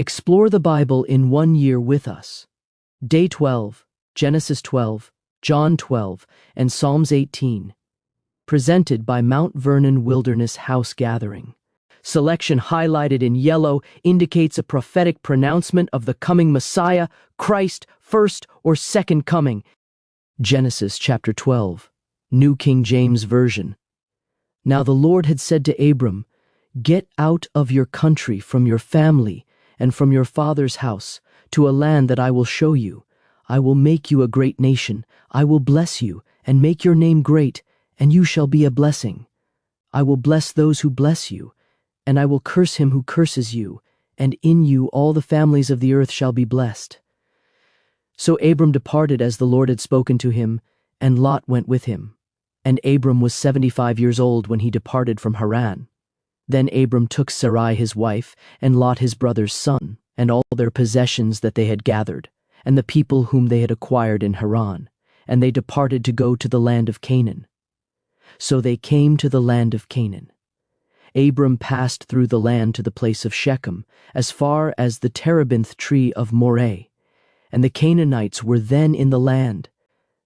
Explore the Bible in 1 year with us. Day 12, Genesis 12, John 12, and Psalms 18. Presented by Mount Vernon Wilderness House Gathering. Selection highlighted in yellow indicates a prophetic pronouncement of the coming Messiah, Christ, first or second coming. Genesis chapter 12, New King James Version. Now the Lord had said to Abram, "Get out of your country, from your family, and from your father's house, to a land that I will show you. I will make you a great nation. I will bless you, and make your name great, and you shall be a blessing. I will bless those who bless you, and I will curse him who curses you, and in you all the families of the earth shall be blessed." So Abram departed as the Lord had spoken to him, and Lot went with him. And Abram was 75 years old when he departed from Haran. Then Abram took Sarai his wife, and Lot his brother's son, and all their possessions that they had gathered, and the people whom they had acquired in Haran, and they departed to go to the land of Canaan. So they came to the land of Canaan. Abram passed through the land to the place of Shechem, as far as the terebinth tree of Moreh, and the Canaanites were then in the land.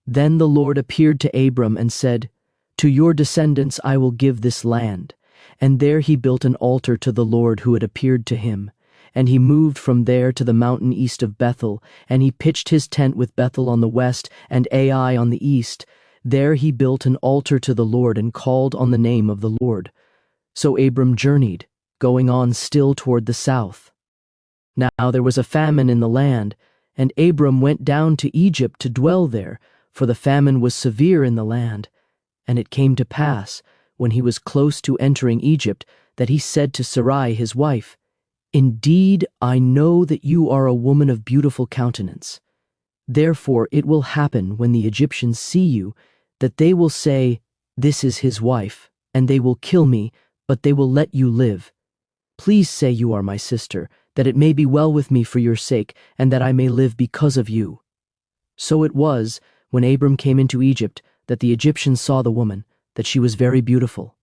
Then the Lord appeared to Abram and said, "To your descendants I will give this land." And there he built an altar to the Lord who had appeared to him. And he moved from there to the mountain east of Bethel, and he pitched his tent with Bethel on the west and Ai on the east. There he built an altar to the Lord and called on the name of the Lord. So Abram journeyed, going on still toward the south. Now there was a famine in the land, and Abram went down to Egypt to dwell there, for the famine was severe in the land. And it came to pass, when he was close to entering Egypt, that he said to Sarai his wife, "Indeed, I know that you are a woman of beautiful countenance. Therefore it will happen when the Egyptians see you, that they will say, 'This is his wife,' and they will kill me, but they will let you live. Please say you are my sister, that it may be well with me for your sake, and that I may live because of you." So it was, when Abram came into Egypt, that the Egyptians saw the woman, that she was very beautiful.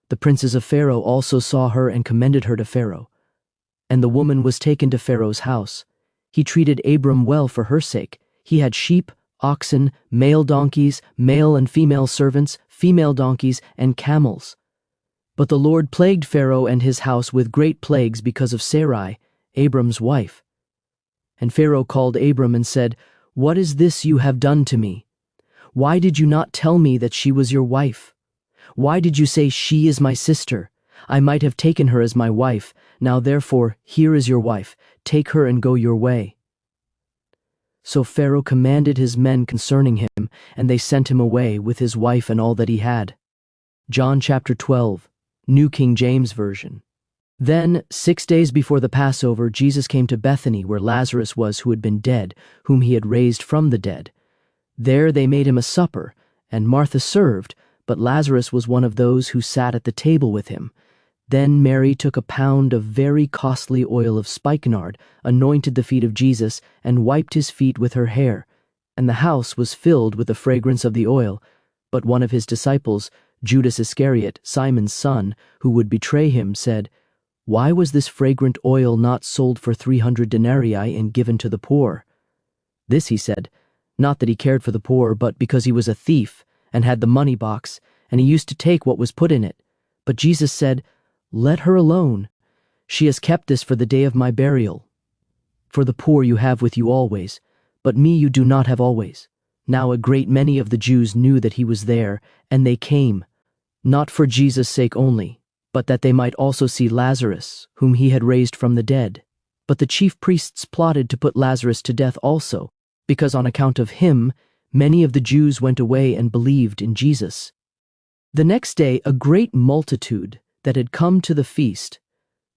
The princes of Pharaoh also saw her and commended her to Pharaoh. And the woman was taken to Pharaoh's house. He treated Abram well for her sake. He had sheep, oxen, male donkeys, male and female servants, female donkeys, and camels. But the Lord plagued Pharaoh and his house with great plagues because of Sarai, Abram's wife. And Pharaoh called Abram and said, "What is this you have done to me? Why did you not tell me that she was your wife? Why did you say, 'She is my sister'? I might have taken her as my wife. Now therefore, here is your wife. Take her and go your way." So Pharaoh commanded his men concerning him, and they sent him away with his wife and all that he had. John chapter 12, New King James Version. Then, 6 days before the Passover, Jesus came to Bethany, where Lazarus was who had been dead, whom he had raised from the dead. There they made him a supper, and Martha served, but Lazarus was one of those who sat at the table with him. Then Mary took a pound of very costly oil of spikenard, anointed the feet of Jesus, and wiped his feet with her hair. And the house was filled with the fragrance of the oil. But one of his disciples, Judas Iscariot, Simon's son, who would betray him, said, "Why was this fragrant oil not sold for 300 denarii and given to the poor?" This he said, not that he cared for the poor, but because he was a thief, and had the money box, and he used to take what was put in it. But Jesus said, "Let her alone. She has kept this for the day of my burial. For the poor you have with you always, but me you do not have always." Now a great many of the Jews knew that he was there, and they came, not for Jesus' sake only, but that they might also see Lazarus, whom he had raised from the dead. But the chief priests plotted to put Lazarus to death also, because on account of him, many of the Jews went away and believed in Jesus. The next day, a great multitude that had come to the feast,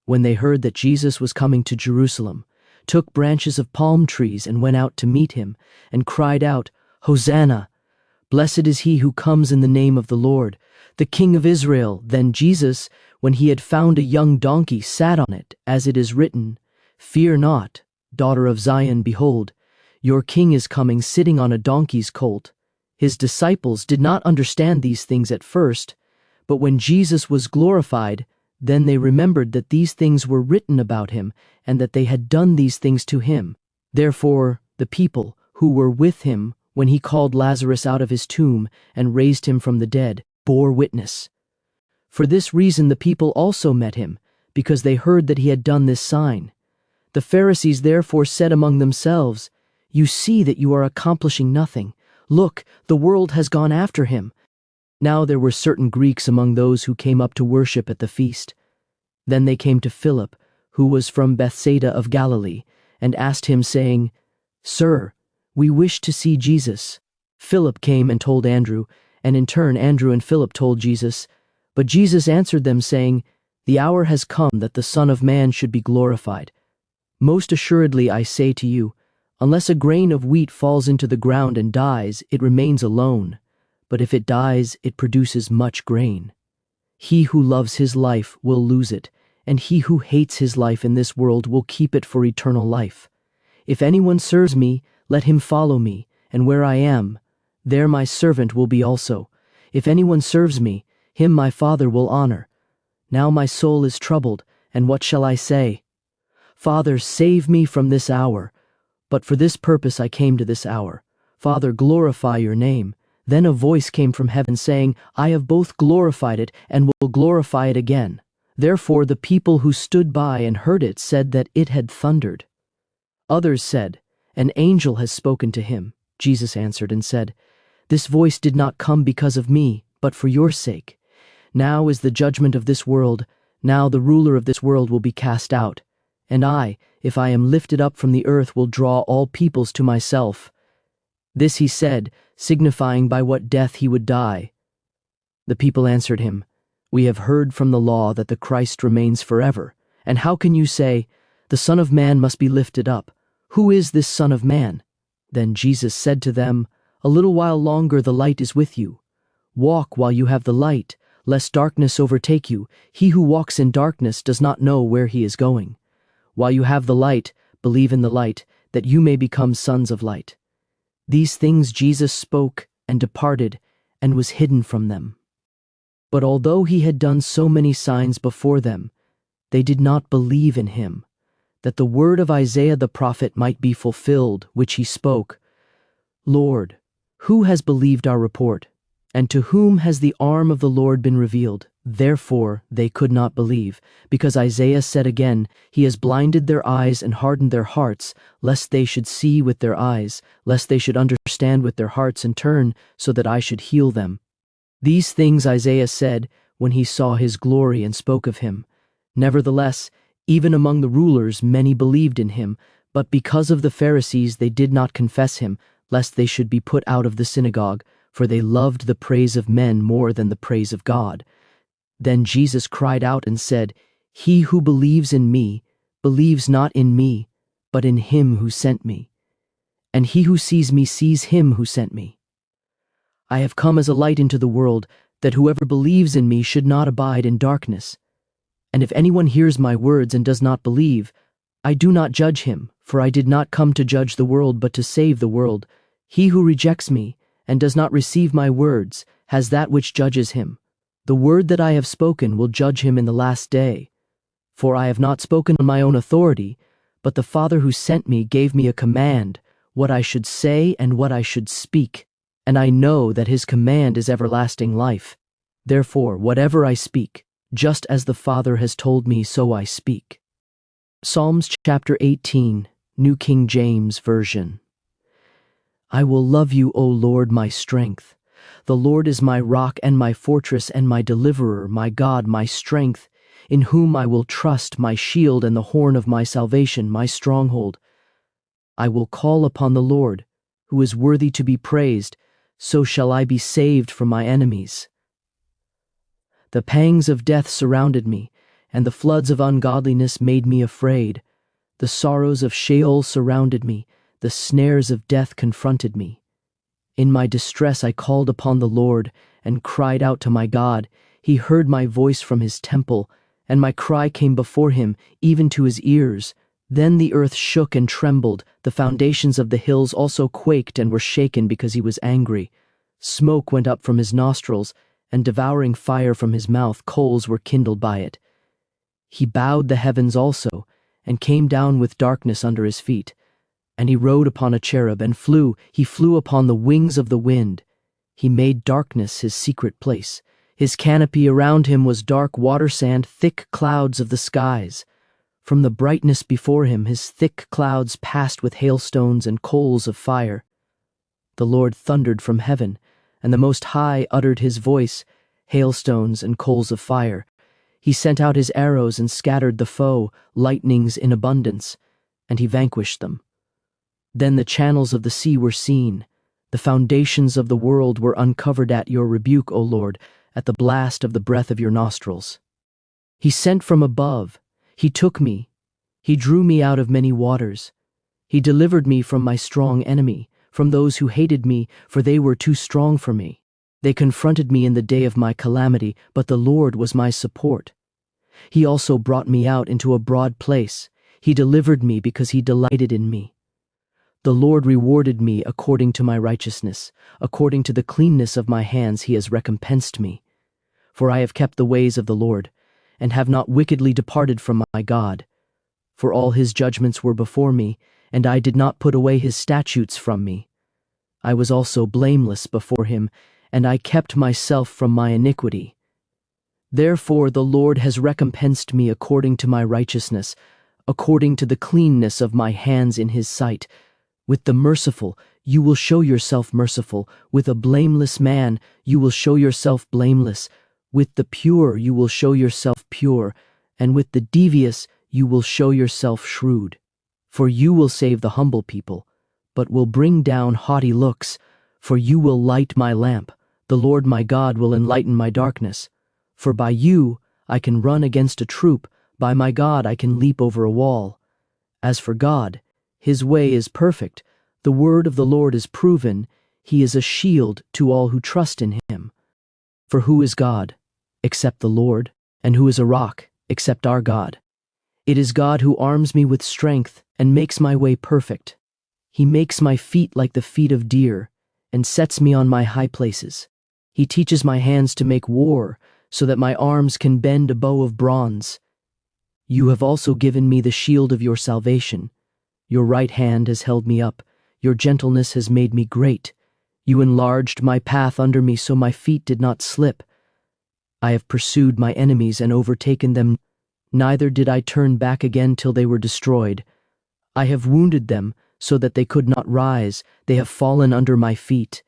when they heard that Jesus was coming to Jerusalem, took branches of palm trees and went out to meet him, and cried out, "Hosanna! Blessed is he who comes in the name of the Lord, the King of Israel." Then Jesus, when he had found a young donkey, sat on it, as it is written, "Fear not, daughter of Zion, behold, your king is coming sitting on a donkey's colt." His disciples did not understand these things at first, but when Jesus was glorified, Then they remembered that these things were written about him, and that they had done these things to him. Therefore the people who were with him when he called Lazarus out of his tomb and raised him from the dead bore witness. For this reason the people also met him, because they heard that he had done this sign. The Pharisees therefore said among themselves, "You see that you are accomplishing nothing. Look, the world has gone after him." Now there were certain Greeks among those who came up to worship at the feast. Then they came to Philip, who was from Bethsaida of Galilee, and asked him, saying, "Sir, we wish to see Jesus." Philip came and told Andrew, and in turn Andrew and Philip told Jesus. But Jesus answered them, saying, "The hour has come that the Son of Man should be glorified. Most assuredly I say to you, unless a grain of wheat falls into the ground and dies, it remains alone. But if it dies, it produces much grain. He who loves his life will lose it, and he who hates his life in this world will keep it for eternal life. If anyone serves me, let him follow me, and where I am, there my servant will be also. If anyone serves me, him my Father will honor. Now my soul is troubled, and what shall I say? Father, save me from this hour. But for this purpose I came to this hour. Father, glorify your name." Then a voice came from heaven saying, "I have both glorified it and will glorify it again." Therefore the people who stood by and heard it said that it had thundered. Others said, "An angel has spoken to him." Jesus answered and said, "This voice did not come because of me, but for your sake. Now is the judgment of this world. Now the ruler of this world will be cast out. And I, if I am lifted up from the earth, will draw all peoples to myself." This he said, signifying by what death he would die. The people answered him, "We have heard from the law that the Christ remains forever. And how can you say, 'The Son of Man must be lifted up'? Who is this Son of Man?" Then Jesus said to them, "A little while longer the light is with you. Walk while you have the light, lest darkness overtake you. He who walks in darkness does not know where he is going. While you have the light, believe in the light, that you may become sons of light." These things Jesus spoke and departed, and was hidden from them. But although he had done so many signs before them, they did not believe in him, that the word of Isaiah the prophet might be fulfilled, which he spoke, "Lord, who has believed our report? And to whom has the arm of the Lord been revealed?" Therefore they could not believe, because Isaiah said again, "He has blinded their eyes and hardened their hearts, lest they should see with their eyes, lest they should understand with their hearts and turn, so that I should heal them." These things Isaiah said when he saw his glory and spoke of him. Nevertheless, even among the rulers many believed in him, but because of the Pharisees they did not confess him, lest they should be put out of the synagogue, for they loved the praise of men more than the praise of God. Then Jesus cried out and said, "He who believes in me, believes not in me, but in him who sent me. And he who sees me sees him who sent me. I have come as a light into the world, that whoever believes in me should not abide in darkness. And if anyone hears my words and does not believe, I do not judge him, for I did not come to judge the world, but to save the world. He who rejects me and does not receive my words has that which judges him. The word that I have spoken will judge him in the last day. For I have not spoken on my own authority, but the Father who sent me gave me a command, what I should say and what I should speak. And I know that his command is everlasting life. Therefore, whatever I speak, just as the Father has told me, so I speak." Psalms chapter 18, New King James Version. I will love you, O Lord, my strength. The Lord is my rock and my fortress and my deliverer, my God, my strength, in whom I will trust, my shield and the horn of my salvation, my stronghold. I will call upon the Lord, who is worthy to be praised, so shall I be saved from my enemies. The pangs of death surrounded me, and the floods of ungodliness made me afraid. The sorrows of Sheol surrounded me, the snares of death confronted me. In my distress I called upon the Lord and cried out to my God. He heard my voice from his temple, and my cry came before him, even to his ears. Then the earth shook and trembled, the foundations of the hills also quaked and were shaken because he was angry. Smoke went up from his nostrils, and devouring fire from his mouth, coals were kindled by it. He bowed the heavens also, and came down with darkness under his feet. And he rode upon a cherub and flew. He flew upon the wings of the wind. He made darkness his secret place. His canopy around him was dark water sand, thick clouds of the skies. From the brightness before him his thick clouds passed with hailstones and coals of fire. The Lord thundered from heaven, and the Most High uttered his voice, hailstones and coals of fire. He sent out his arrows and scattered the foe, lightnings in abundance, and he vanquished them. Then the channels of the sea were seen. The foundations of the world were uncovered at your rebuke, O Lord, at the blast of the breath of your nostrils. He sent from above. He took me. He drew me out of many waters. He delivered me from my strong enemy, from those who hated me, for they were too strong for me. They confronted me in the day of my calamity, but the Lord was my support. He also brought me out into a broad place. He delivered me because he delighted in me. The Lord rewarded me according to my righteousness. According to the cleanness of my hands he has recompensed me. For I have kept the ways of the Lord, and have not wickedly departed from my God. For all his judgments were before me, and I did not put away his statutes from me. I was also blameless before him, and I kept myself from my iniquity. Therefore the Lord has recompensed me according to my righteousness, according to the cleanness of my hands in his sight. With the merciful you will show yourself merciful, with a blameless man you will show yourself blameless, with the pure you will show yourself pure, and with the devious you will show yourself shrewd. For you will save the humble people, but will bring down haughty looks. For you will light my lamp, the Lord my God will enlighten my darkness. For by you I can run against a troop, by my God I can leap over a wall. As for God, his way is perfect, the word of the Lord is proven, he is a shield to all who trust in him. For who is God, except the Lord, and who is a rock, except our God? It is God who arms me with strength and makes my way perfect. He makes my feet like the feet of deer, and sets me on my high places. He teaches my hands to make war, so that my arms can bend a bow of bronze. You have also given me the shield of your salvation. Your right hand has held me up. Your gentleness has made me great. You enlarged my path under me so my feet did not slip. I have pursued my enemies and overtaken them. Neither did I turn back again till they were destroyed. I have wounded them so that they could not rise. They have fallen under my feet.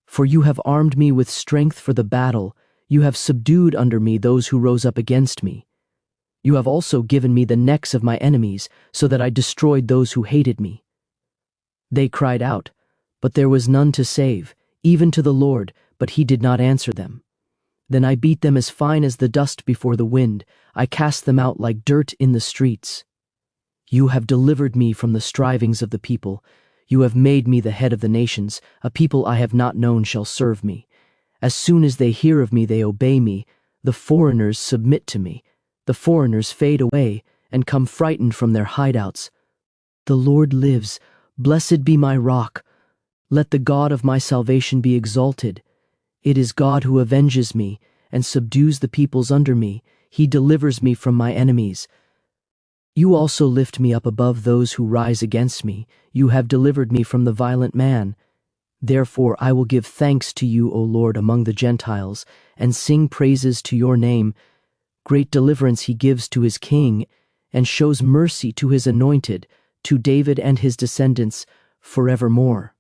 For you have armed me with strength for the battle. You have subdued under me those who rose up against me. You have also given me the necks of my enemies, so that I destroyed those who hated me. They cried out, but there was none to save, even to the Lord, but he did not answer them. Then I beat them as fine as the dust before the wind. I cast them out like dirt in the streets. You have delivered me from the strivings of the people. You have made me the head of the nations. A people I have not known shall serve me. As soon as they hear of me, they obey me. The foreigners submit to me. The foreigners fade away and come frightened from their hideouts. The Lord lives. Blessed be my rock. Let the God of my salvation be exalted. It is God who avenges me and subdues the peoples under me. He delivers me from my enemies. You also lift me up above those who rise against me. You have delivered me from the violent man. Therefore I will give thanks to you, O Lord, among the Gentiles, and sing praises to your name. Great deliverance he gives to his king, and shows mercy to his anointed, to David and his descendants, forevermore.